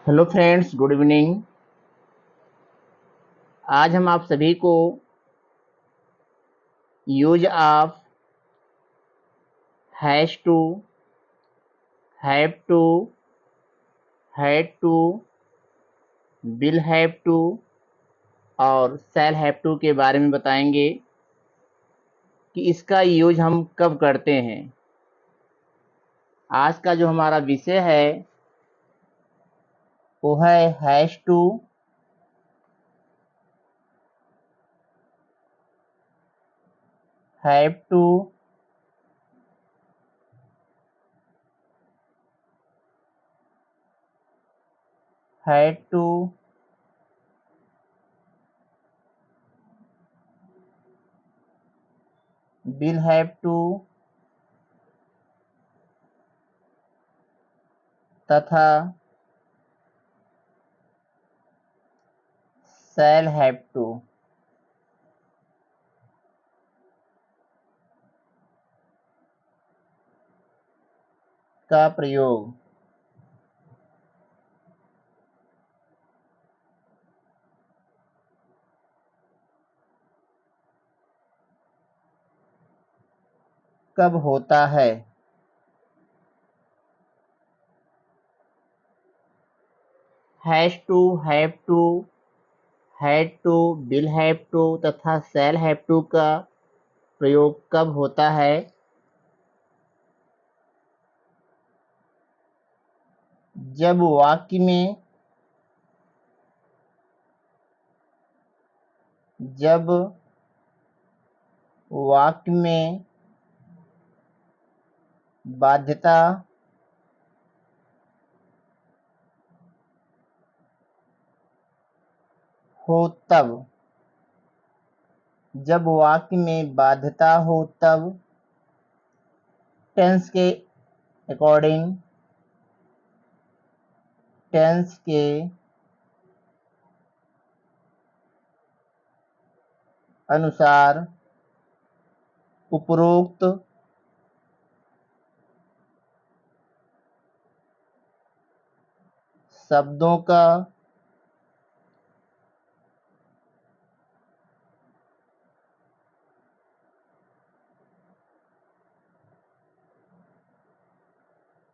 Hello friends, good evening. आज हम आप सभी को use of has to, have to, had to, will have to और शैल हैव टू के बारे में बताएंगे कि इसका यूज हम कब करते हैं। आज का जो हमारा विषय है वो है has to, have to, had to, will have to तथा शैल हैव टू का प्रयोग कब होता है। Has to, have to, had to, will have to तथा शैल हैव टू का प्रयोग कब होता है। जब वाक्य में जब वाक्य में बाध्यता हो तब। जब वाक्य में बाध्यता हो तब टेंस के अकॉर्डिंग, टेंस के अनुसार उपरोक्त शब्दों का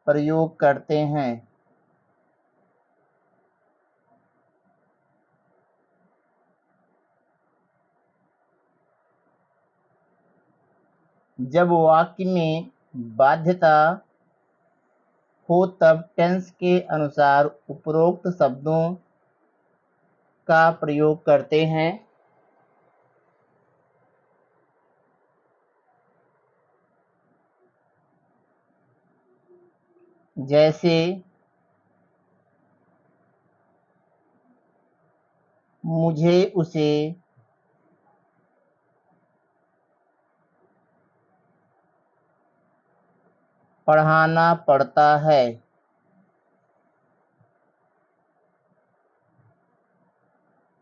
प्रयोग करते हैं। जब वाक्य में बाध्यता हो तब टेंस के अनुसार उपरोक्त शब्दों का प्रयोग करते हैं। जैसे मुझे उसे पढ़ाना पड़ता है।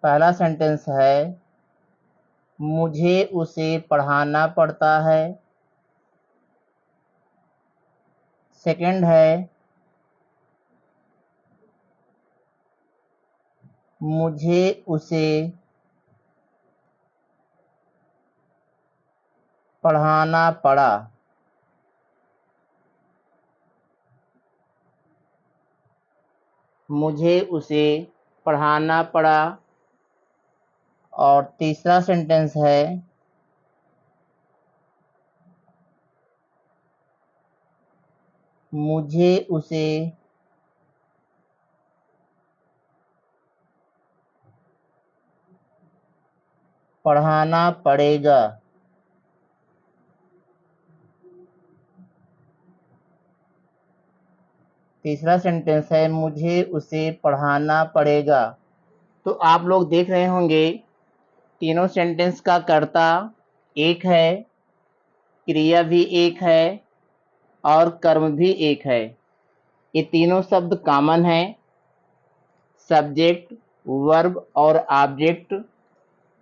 पहला सेंटेंस है मुझे उसे पढ़ाना पड़ता है। सेकंड है मुझे उसे पढ़ाना पड़ा। मुझे उसे पढ़ाना पड़ा। और तीसरा सेंटेंस है मुझे उसे पढ़ाना पड़ेगा। तीसरा सेंटेंस है मुझे उसे पढ़ाना पड़ेगा। तो आप लोग देख रहे होंगे तीनों सेंटेंस का कर्ता एक है, क्रिया भी एक है और कर्म भी एक है। ये तीनों शब्द कॉमन हैं। सब्जेक्ट, वर्ब और ऑब्जेक्ट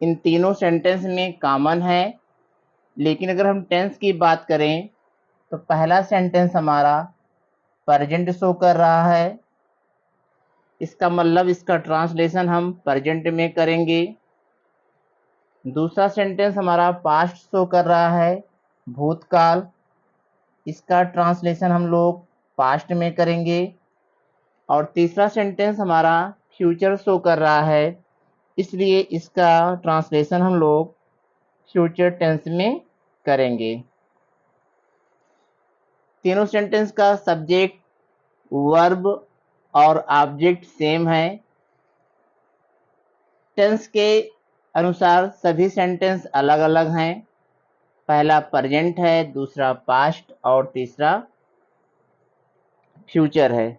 इन तीनों सेंटेंस में कॉमन है। लेकिन अगर हम टेंस की बात करें तो पहला सेंटेंस हमारा प्रेजेंट शो कर रहा है, इसका मतलब इसका ट्रांसलेशन हम प्रेजेंट में करेंगे। दूसरा सेंटेंस हमारा पास्ट शो कर रहा है, भूतकाल, इसका ट्रांसलेशन हम लोग पास्ट में करेंगे। और तीसरा सेंटेंस हमारा फ्यूचर शो कर रहा है, इसलिए इसका ट्रांसलेशन हम लोग फ्यूचर टेंस में करेंगे। तीनों सेंटेंस का सब्जेक्ट, वर्ब और ऑब्जेक्ट सेम है। टेंस के अनुसार सभी सेंटेंस अलग अलग हैं। पहला प्रेजेंट है, दूसरा पास्ट और तीसरा फ्यूचर है।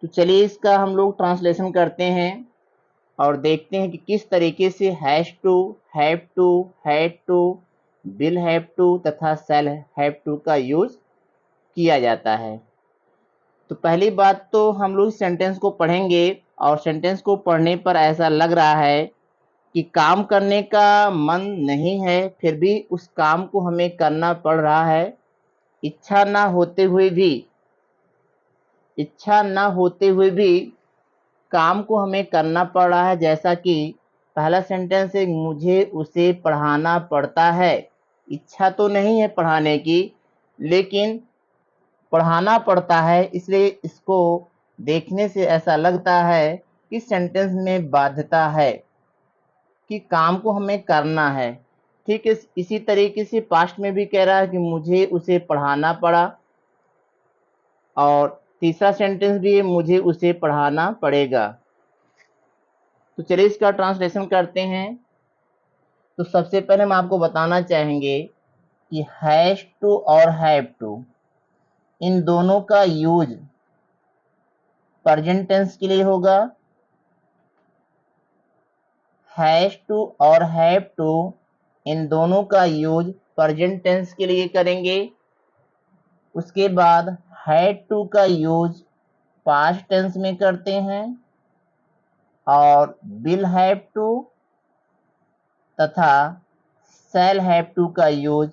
तो चलिए इसका हम लोग ट्रांसलेशन करते हैं और देखते हैं कि किस तरीके से has to, have to, had to, will have to तथा शैल हैव टू का यूज किया जाता है। तो पहली बात तो हम लोग सेंटेंस को पढ़ेंगे और सेंटेंस को पढ़ने पर ऐसा लग रहा है कि काम करने का मन नहीं है, फिर भी उस काम को हमें करना पड़ रहा है। इच्छा ना होते हुए भी काम को हमें करना पड़ रहा है। जैसा कि पहला सेंटेंस है, मुझे उसे पढ़ाना पड़ता है। इच्छा तो नहीं है पढ़ाने की, लेकिन पढ़ाना पड़ता है, इसलिए इसको देखने से ऐसा लगता है कि सेंटेंस में बाध्यता है कि काम को हमें करना है। ठीक है, इसी तरीके से पास्ट में भी कह रहा है कि मुझे उसे पढ़ाना पड़ा, और तीसरा सेंटेंस भी है, मुझे उसे पढ़ाना पड़ेगा। तो चलिए इसका ट्रांसलेशन करते हैं। तो सबसे पहले हम आपको बताना चाहेंगे कि हैश टू और हैव टू, इन दोनों का यूज प्रेजेंट टेंस के लिए होगा। हैश टू और हैव टू, इन दोनों का यूज प्रेजेंट टेंस के लिए करेंगे। उसके बाद हैड टू का यूज पास्ट टेंस में करते हैं, और विल हैव टू तथा शैल हैव टू का यूज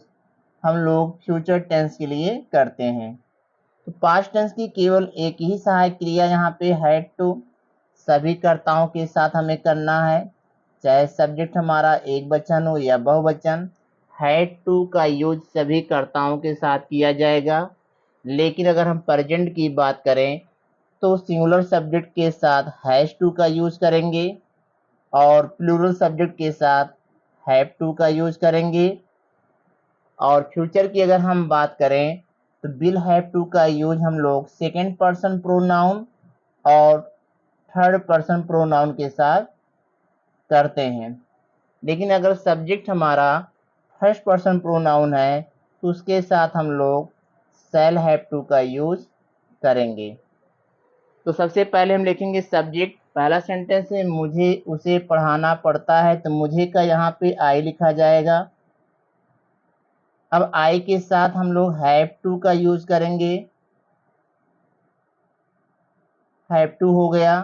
हम लोग फ्यूचर टेंस के लिए करते हैं। तो पास्ट टेंस की केवल एक ही सहायक क्रिया यहाँ पे हैड टू, सभी कर्ताओं के साथ हमें करना है, चाहे सब्जेक्ट हमारा एक वचन हो या बहुवचन। हैड टू का यूज सभी कर्ताओं के साथ किया जाएगा। लेकिन अगर हम प्रेजेंट की बात करें तो सिंगुलर सब्जेक्ट के साथ हैज टू का यूज करेंगे और प्लूरल सब्जेक्ट के साथ हैव टू का यूज करेंगे। और फ्यूचर की अगर हम बात करें तो विल हैव टू का यूज हम लोग सेकेंड पर्सन प्रोनाउन और थर्ड पर्सन प्रोनाउन के साथ करते हैं। लेकिन अगर सब्जेक्ट हमारा फर्स्ट पर्सन प्रोनाउन है तो उसके साथ हम लोग शैल हैव टू का यूज करेंगे। तो सबसे पहले हम लिखेंगे सब्जेक्ट। पहला सेंटेंस है, मुझे उसे पढ़ाना पड़ता है, तो मुझे का यहाँ पे आई लिखा जाएगा। अब आई के साथ हम लोग हैव टू का यूज करेंगे, हैव टू हो गया।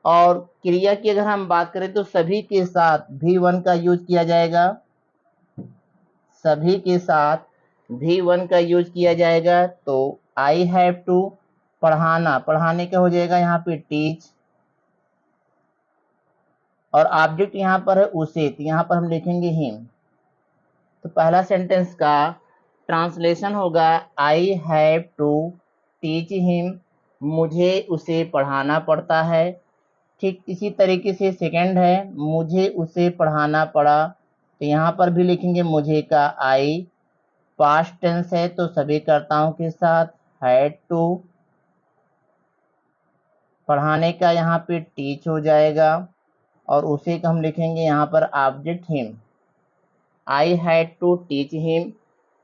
और क्रिया की अगर हम बात करें तो सभी के साथ V1 का यूज किया जाएगा, सभी के साथ V1 का यूज किया जाएगा। तो आई हैव टू, पढ़ाने का हो जाएगा यहाँ पे टीच, और ऑब्जेक्ट यहाँ पर है उसे, तो यहाँ पर हम लिखेंगे हिम। तो पहला सेंटेंस का ट्रांसलेशन होगा, I have to teach him, मुझे उसे पढ़ाना पड़ता है। ठीक इसी तरीके से सेकंड है, मुझे उसे पढ़ाना पड़ा, तो यहाँ पर भी लिखेंगे मुझे का आई। पास्ट टेंस है तो सभी कर्ताओं के साथ हैड टू, पढ़ाने का यहाँ पे टीच हो जाएगा, और उसे का हम लिखेंगे यहाँ पर object him. I had to teach him,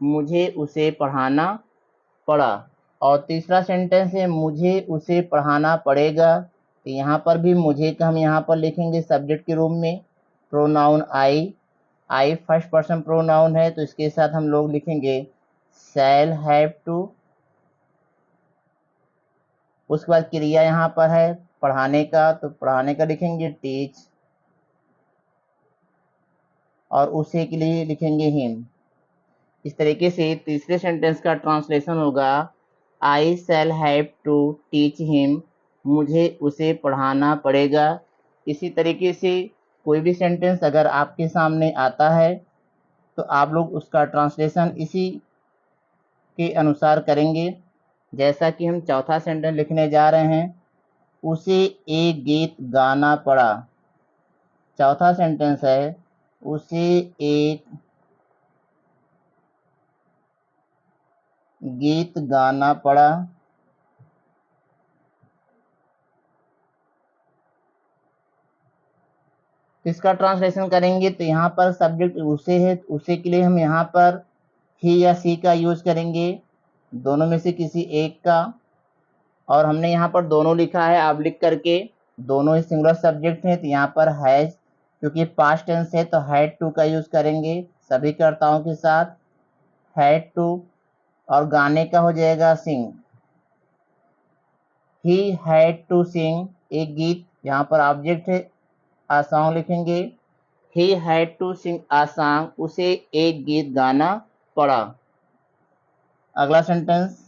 मुझे उसे पढ़ाना पड़ा। और तीसरा सेंटेंस है, मुझे उसे पढ़ाना पड़ेगा, तो यहाँ पर भी मुझे का हम यहाँ पर लिखेंगे सब्जेक्ट के रूप में, प्रोनाउन आई फर्स्ट पर्सन प्रोनाउन है तो इसके साथ हम लोग लिखेंगे शैल हैव टू। उसके बाद क्रिया यहाँ पर है पढ़ाने का, तो पढ़ाने का लिखेंगे टीच, और उसे के लिए लिखेंगे हिम। इस तरीके से तीसरे सेंटेंस का ट्रांसलेशन होगा, I shall have to teach him, मुझे उसे पढ़ाना पड़ेगा। इसी तरीके से कोई भी सेंटेंस अगर आपके सामने आता है तो आप लोग उसका ट्रांसलेशन इसी के अनुसार करेंगे। जैसा कि हम चौथा सेंटेंस लिखने जा रहे हैं, उसे एक गीत गाना पड़ा। चौथा सेंटेंस है, उसे एक गीत गाना पड़ा। इसका ट्रांसलेशन करेंगे तो यहाँ पर सब्जेक्ट उसे है, उसे के लिए हम यहाँ पर ही या सी का यूज करेंगे, दोनों में से किसी एक का। और हमने यहाँ पर दोनों लिखा है, आप लिख करके, दोनों ही सिंगुलर सब्जेक्ट हैं तो यहाँ पर हैज, क्योंकि पास्ट टेंस है तो हैड टू का यूज करेंगे सभी कर्ताओं के साथ, हैड टू। और गाने का हो जाएगा सिंग, ही हैड टू सिंग, एक गीत, यहाँ पर ऑब्जेक्ट है, आ सॉन्ग लिखेंगे, he had to sing a song, उसे एक गीत गाना पड़ा। अगला सेंटेंस,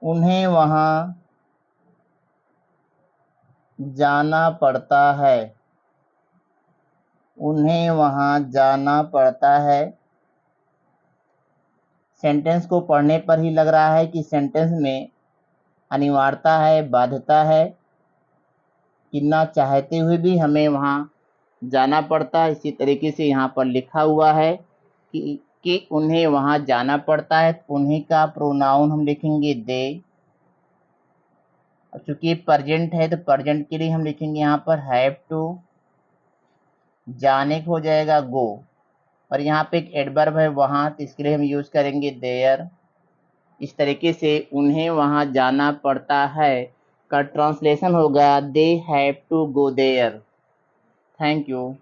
उन्हें वहां जाना पड़ता है। उन्हें वहां जाना पड़ता है। सेंटेंस को पढ़ने पर ही लग रहा है कि सेंटेंस में अनिवार्यता है, बाध्यता है, कि ना चाहते हुए भी हमें वहां जाना पड़ता है। इसी तरीके से यहाँ पर लिखा हुआ है कि उन्हें वहां जाना पड़ता है, तो उन्हीं का प्रोनाउन हम लिखेंगे दे। चूंकि प्रेजेंट है तो प्रेजेंट के लिए हम लिखेंगे यहाँ पर हैव टू, जाने को हो जाएगा गो, और यहाँ पे एक एडवर्ब है वहां, तो इसके लिए हम यूज करेंगे देयर। इस तरीके से उन्हें वहां जाना पड़ता है का ट्रांसलेशन होगा they have to go there. Thank you.